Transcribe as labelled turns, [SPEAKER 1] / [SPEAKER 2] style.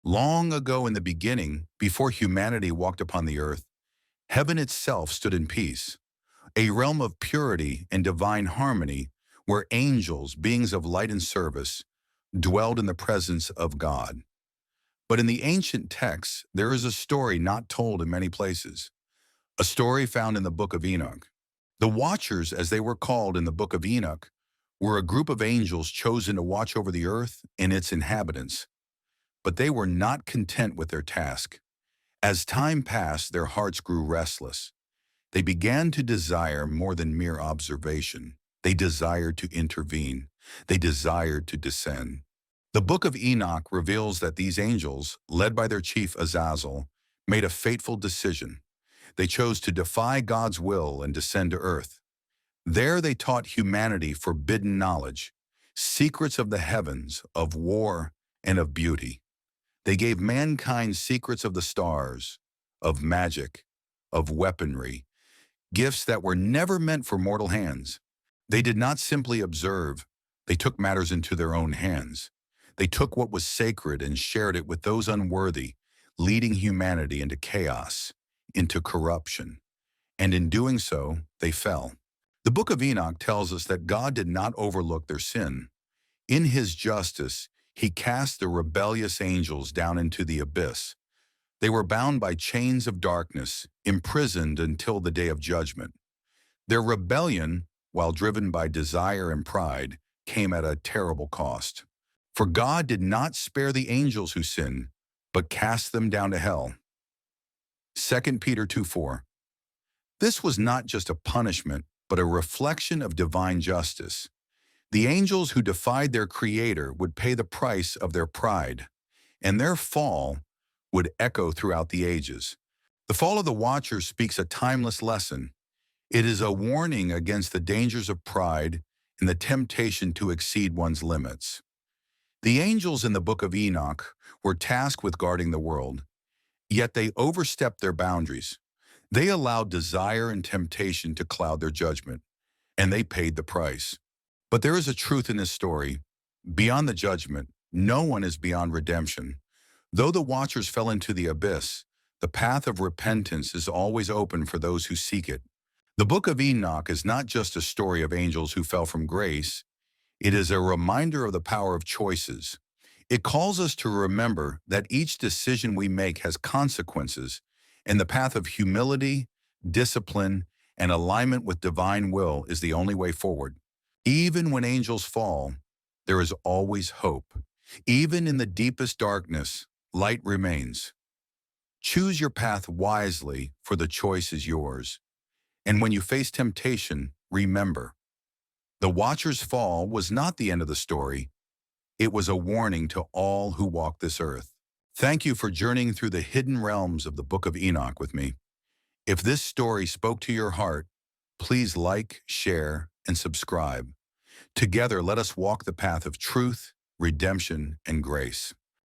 [SPEAKER 1] Long ago in the beginning, before humanity walked upon the earth, heaven itself stood in peace, a realm of purity and divine harmony where angels, beings of light and service, dwelled in the presence of God. But in the ancient texts, there is a story not told in many places, a story found in the Book of Enoch. The Watchers, as they were called in the Book of Enoch, were a group of angels chosen to watch over the earth and its inhabitants. But they were not content with their task. As time passed, their hearts grew restless. They began to desire more than mere observation. They desired to intervene. They desired to descend. The Book of Enoch reveals that these angels, led by their chief Azazel, made a fateful decision. They chose to defy God's will and descend to earth. There they taught humanity forbidden knowledge, secrets of the heavens, of war, and of beauty. They gave mankind secrets of the stars, of magic, of weaponry, gifts that were never meant for mortal hands. They did not simply observe, they took matters into their own hands. They took what was sacred and shared it with those unworthy, leading humanity into chaos, into corruption. And in doing so, they fell. The Book of Enoch tells us that God did not overlook their sin. In his justice, he cast the rebellious angels down into the abyss. They were bound by chains of darkness, imprisoned until the day of judgment. Their rebellion, while driven by desire and pride, came at a terrible cost. For God did not spare the angels who sinned, but cast them down to hell. 2 Peter 2:4. This was not just a punishment, but a reflection of divine justice. The angels who defied their Creator would pay the price of their pride, and their fall would echo throughout the ages. The fall of the Watchers speaks a timeless lesson. It is a warning against the dangers of pride and the temptation to exceed one's limits. The angels in the Book of Enoch were tasked with guarding the world, yet they overstepped their boundaries. They allowed desire and temptation to cloud their judgment, and they paid the price. But there is a truth in this story. Beyond the judgment, no one is beyond redemption. Though the Watchers fell into the abyss, the path of repentance is always open for those who seek it. The Book of Enoch is not just a story of angels who fell from grace. It is a reminder of the power of choices. It calls us to remember that each decision we make has consequences, and the path of humility, discipline, and alignment with divine will is the only way forward. Even when angels fall, there is always hope. Even in the deepest darkness, light remains. Choose your path wisely, for the choice is yours. And when you face temptation, remember, the Watcher's fall was not the end of the story. It was a warning to all who walk this earth. Thank you for journeying through the hidden realms of the Book of Enoch with me. If this story spoke to your heart, please like, share, and subscribe. Together, let us walk the path of truth, redemption, and grace.